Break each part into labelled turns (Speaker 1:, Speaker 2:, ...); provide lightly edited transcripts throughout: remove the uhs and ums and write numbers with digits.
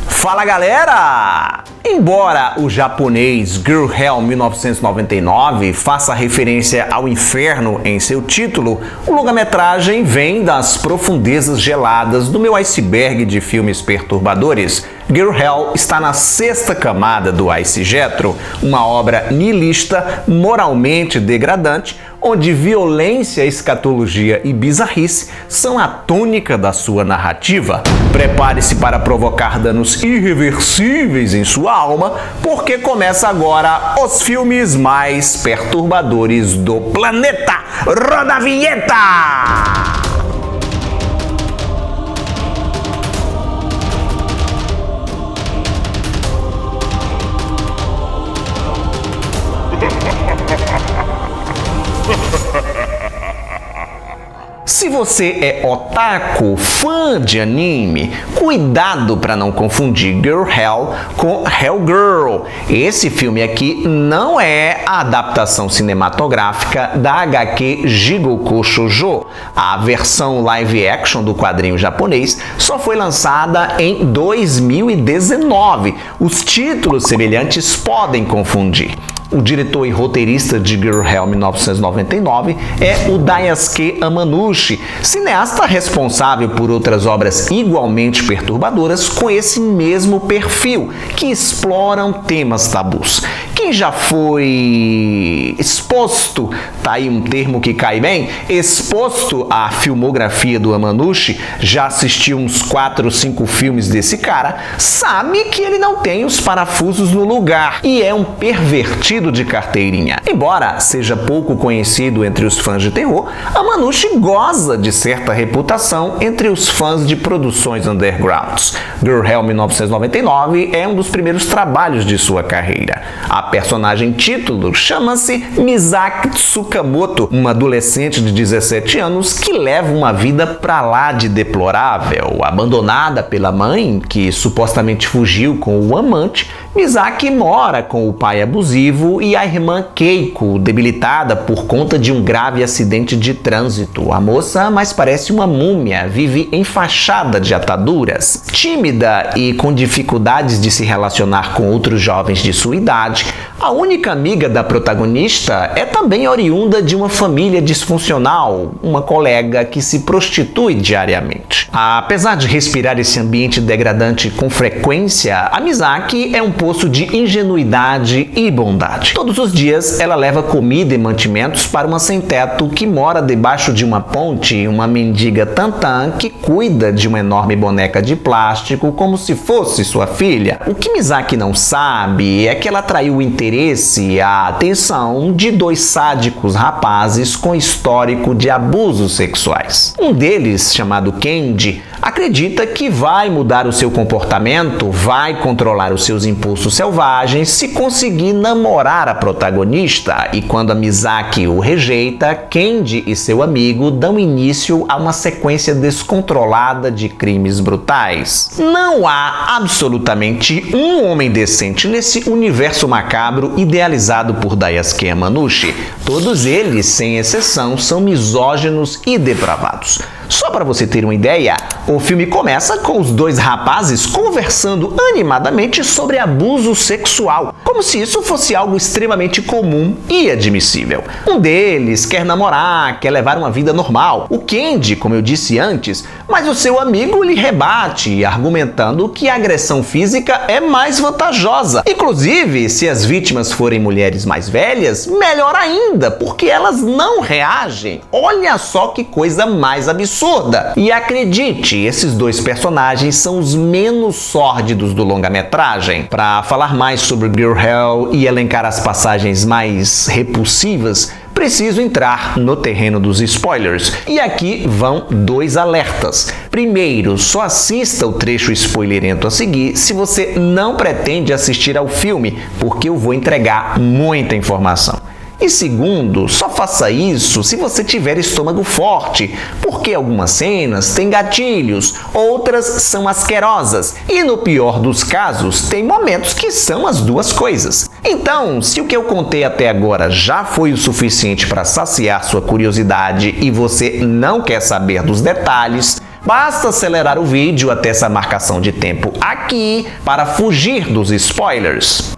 Speaker 1: Fala galera! Embora o japonês Girl Hell 1999 faça referência ao inferno em seu título, o longa-metragem vem das profundezas geladas do meu iceberg de filmes perturbadores. Girl Hell está na 6ª camada do Ice Jetro, uma obra nihilista, moralmente degradante, onde violência, escatologia e bizarrice são a tônica da sua narrativa. Prepare-se para provocar danos irreversíveis em sua alma, porque começa agora os filmes mais perturbadores do planeta. Roda a vinheta! Se você é otaku, fã de anime, cuidado para não confundir Girl Hell com Hellgirl. Esse filme aqui não é a adaptação cinematográfica da HQ Jigoku Shoujo. A versão live action do quadrinho japonês só foi lançada em 2019. Os títulos semelhantes podem confundir. O diretor e roteirista de Girl Hell 1999 é o Daisuke Amanouchi, cineasta responsável por outras obras igualmente perturbadoras com esse mesmo perfil, que exploram temas tabus. Quem já foi exposto, tá aí um termo que cai bem, exposto à filmografia do Amanouchi, já assistiu uns 4 ou 5 filmes desse cara, sabe que ele não tem os parafusos no lugar e é um pervertido de carteirinha. Embora seja pouco conhecido entre os fãs de terror, Amanouchi goza de certa reputação entre os fãs de produções undergrounds. Girl Hell 1999 é um dos primeiros trabalhos de sua carreira. A personagem título chama-se Misaki Tsukamoto, uma adolescente de 17 anos que leva uma vida pra lá de deplorável. Abandonada pela mãe, que supostamente fugiu com o amante, Misaki mora com o pai abusivo e a irmã Keiko, debilitada por conta de um grave acidente de trânsito. A moça mais parece uma múmia, vive enfaixada de ataduras. Tímida e com dificuldades de se relacionar com outros jovens de sua idade, a única amiga da protagonista é também oriunda de uma família disfuncional, uma colega que se prostitui diariamente. Apesar de respirar esse ambiente degradante com frequência, a Misaki é um poço de ingenuidade e bondade. Todos os dias ela leva comida e mantimentos para uma sem-teto que mora debaixo de uma ponte, uma mendiga tantã que cuida de uma enorme boneca de plástico como se fosse sua filha. O que Misaki não sabe é que ela atraiu o interesse e a atenção de 2 sádicos rapazes com histórico de abusos sexuais. Um deles, chamado Kenji, acredita que vai mudar o seu comportamento, vai controlar os seus impulsos selvagens se conseguir namorar a protagonista, e quando a Misaki o rejeita, Kenji e seu amigo dão início a uma sequência descontrolada de crimes brutais. Não há absolutamente um homem decente nesse universo macabro idealizado por Daisuke Amanouchi. Todos eles, sem exceção, são misóginos e depravados. Só para você ter uma ideia, o filme começa com os 2 rapazes conversando animadamente sobre abuso sexual, como se isso fosse algo extremamente comum e admissível. Um deles quer namorar, quer levar uma vida normal, o Kenji, como eu disse antes, mas o seu amigo lhe rebate, argumentando que a agressão física é mais vantajosa. Inclusive, se as vítimas forem mulheres mais velhas, melhor ainda, porque elas não reagem. Olha só que coisa mais absurda. E acredite, esses 2 personagens são os menos sórdidos do longa-metragem. Para falar mais sobre Girl Hell e elencar as passagens mais repulsivas, preciso entrar no terreno dos spoilers. E aqui vão 2 alertas. Primeiro, só assista o trecho spoilerento a seguir se você não pretende assistir ao filme, porque eu vou entregar muita informação. E segundo, só faça isso se você tiver estômago forte, porque algumas cenas têm gatilhos, outras são asquerosas e, no pior dos casos, tem momentos que são as 2 coisas. Então, se o que eu contei até agora já foi o suficiente para saciar sua curiosidade e você não quer saber dos detalhes, Basta acelerar o vídeo até essa marcação de tempo aqui para fugir dos spoilers.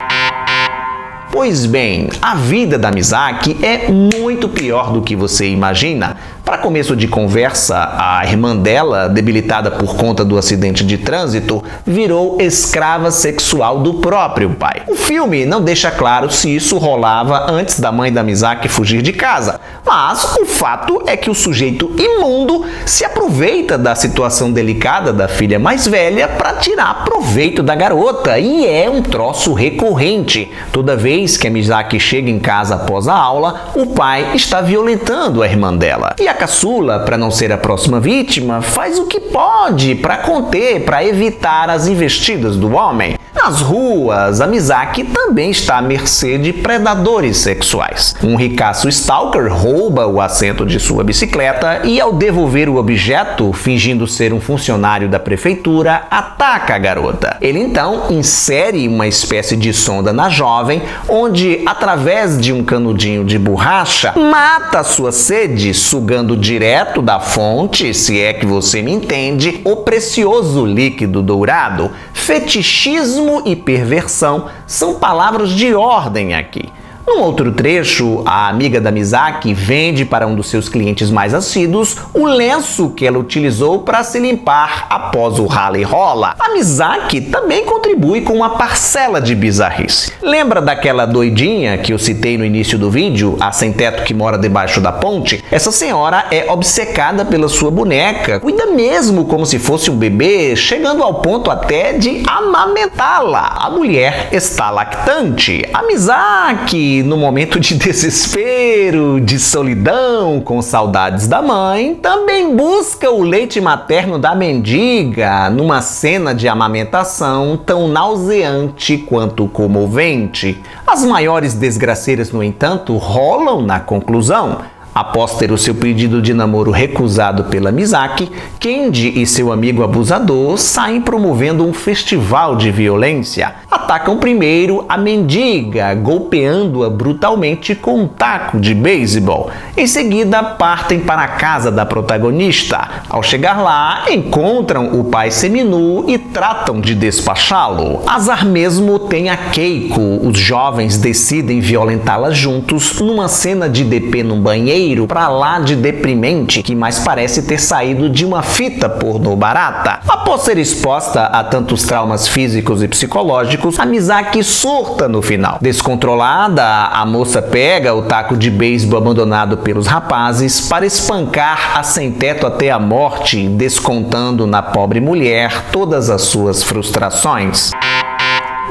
Speaker 1: Pois bem, a vida da Misaki é muito pior do que você imagina. Para começo de conversa, a irmã dela, debilitada por conta do acidente de trânsito, virou escrava sexual do próprio pai. O filme não deixa claro se isso rolava antes da mãe da Misaki fugir de casa, mas o fato é que o sujeito imundo se aproveita da situação delicada da filha mais velha para tirar proveito da garota, e é um troço recorrente. Toda vez que a Misaki chega em casa após a aula, o pai está violentando a irmã dela. E a caçula, para não ser a próxima vítima, faz o que pode para conter, para evitar as investidas do homem. Nas ruas, a Misaki também está à mercê de predadores sexuais. Um ricaço stalker rouba o assento de sua bicicleta e, ao devolver o objeto, fingindo ser um funcionário da prefeitura, ataca a garota. Ele então insere uma espécie de sonda na jovem, onde, através de um canudinho de borracha, mata sua sede, sugando direto da fonte, se é que você me entende, o precioso líquido dourado. Fetichismo e perversão são palavras de ordem aqui. Num outro trecho, a amiga da Misaki vende para um dos seus clientes mais assíduos o lenço que ela utilizou para se limpar após o rala e rola. A Misaki também contribui com uma parcela de bizarrice. Lembra daquela doidinha que eu citei no início do vídeo, a sem-teto que mora debaixo da ponte? Essa senhora é obcecada pela sua boneca, cuida mesmo como se fosse um bebê, chegando ao ponto até de amamentá-la. A mulher está lactante. A Misaki, no momento de desespero, de solidão, com saudades da mãe, também busca o leite materno da mendiga numa cena de amamentação tão nauseante quanto comovente. As maiores desgraceiras, no entanto, rolam na conclusão. Após ter o seu pedido de namoro recusado pela Misaki, Kenji e seu amigo abusador saem promovendo um festival de violência. Atacam primeiro a mendiga, golpeando-a brutalmente com um taco de beisebol. Em seguida, partem para a casa da protagonista. Ao chegar lá, encontram o pai seminu e tratam de despachá-lo. Azar mesmo tem a Keiko. Os jovens decidem violentá-la juntos numa cena de DP num banheiro pra lá de deprimente, que mais parece ter saído de uma fita pornô barata. Após ser exposta a tantos traumas físicos e psicológicos, a Misaki surta no final. Descontrolada, a moça pega o taco de beisebol abandonado pelos rapazes para espancar a sem-teto até a morte, descontando na pobre mulher todas as suas frustrações.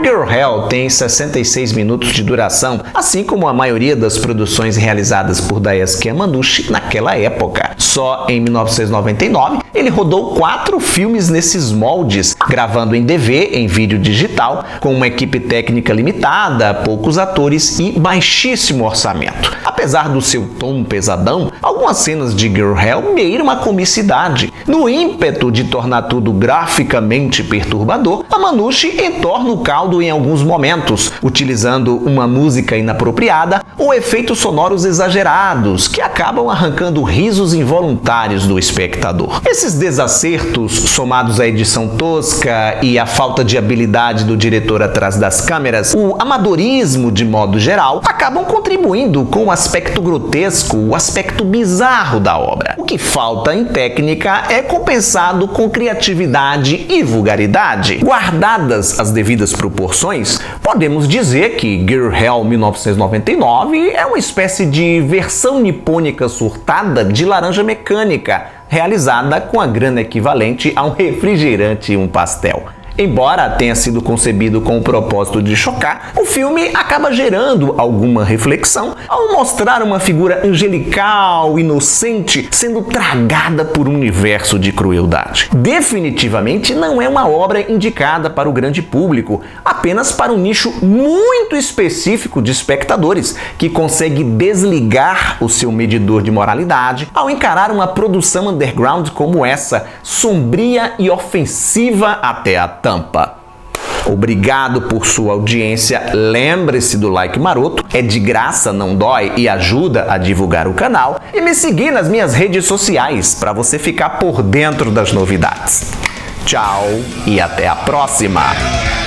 Speaker 1: Girl Hell tem 66 minutos de duração, assim como a maioria das produções realizadas por Daisuke Yamanouchi naquela época. Só em 1999, ele rodou 4 filmes nesses moldes, gravando em DV, em vídeo digital, com uma equipe técnica limitada, poucos atores e baixíssimo orçamento. Apesar do seu tom pesadão, algumas cenas de Girl Hell beiram a comicidade. No ímpeto de tornar tudo graficamente perturbador, Yamanouchi entorna o caldo em alguns momentos, utilizando uma música inapropriada ou efeitos sonoros exagerados, que acabam arrancando risos involuntários do espectador. Esses desacertos, somados à edição tosca e à falta de habilidade do diretor atrás das câmeras, o amadorismo de modo geral, acabam contribuindo com o aspecto grotesco, o aspecto bizarro da obra. O que falta em técnica é compensado com criatividade e vulgaridade. Guardadas as devidas proporções, podemos dizer que Girl Hell 1999 é uma espécie de versão nipônica surtada de Laranja Mecânica, realizada com a grana equivalente a um refrigerante e um pastel. Embora tenha sido concebido com o propósito de chocar, o filme acaba gerando alguma reflexão ao mostrar uma figura angelical, inocente, sendo tragada por um universo de crueldade. Definitivamente não é uma obra indicada para o grande público, apenas para um nicho muito específico de espectadores, que consegue desligar o seu medidor de moralidade ao encarar uma produção underground como essa, sombria e ofensiva até a tampa. Obrigado por sua audiência. Lembre-se do like maroto, é de graça, não dói e ajuda a divulgar o canal. E me seguir nas minhas redes sociais para você ficar por dentro das novidades. Tchau e até a próxima!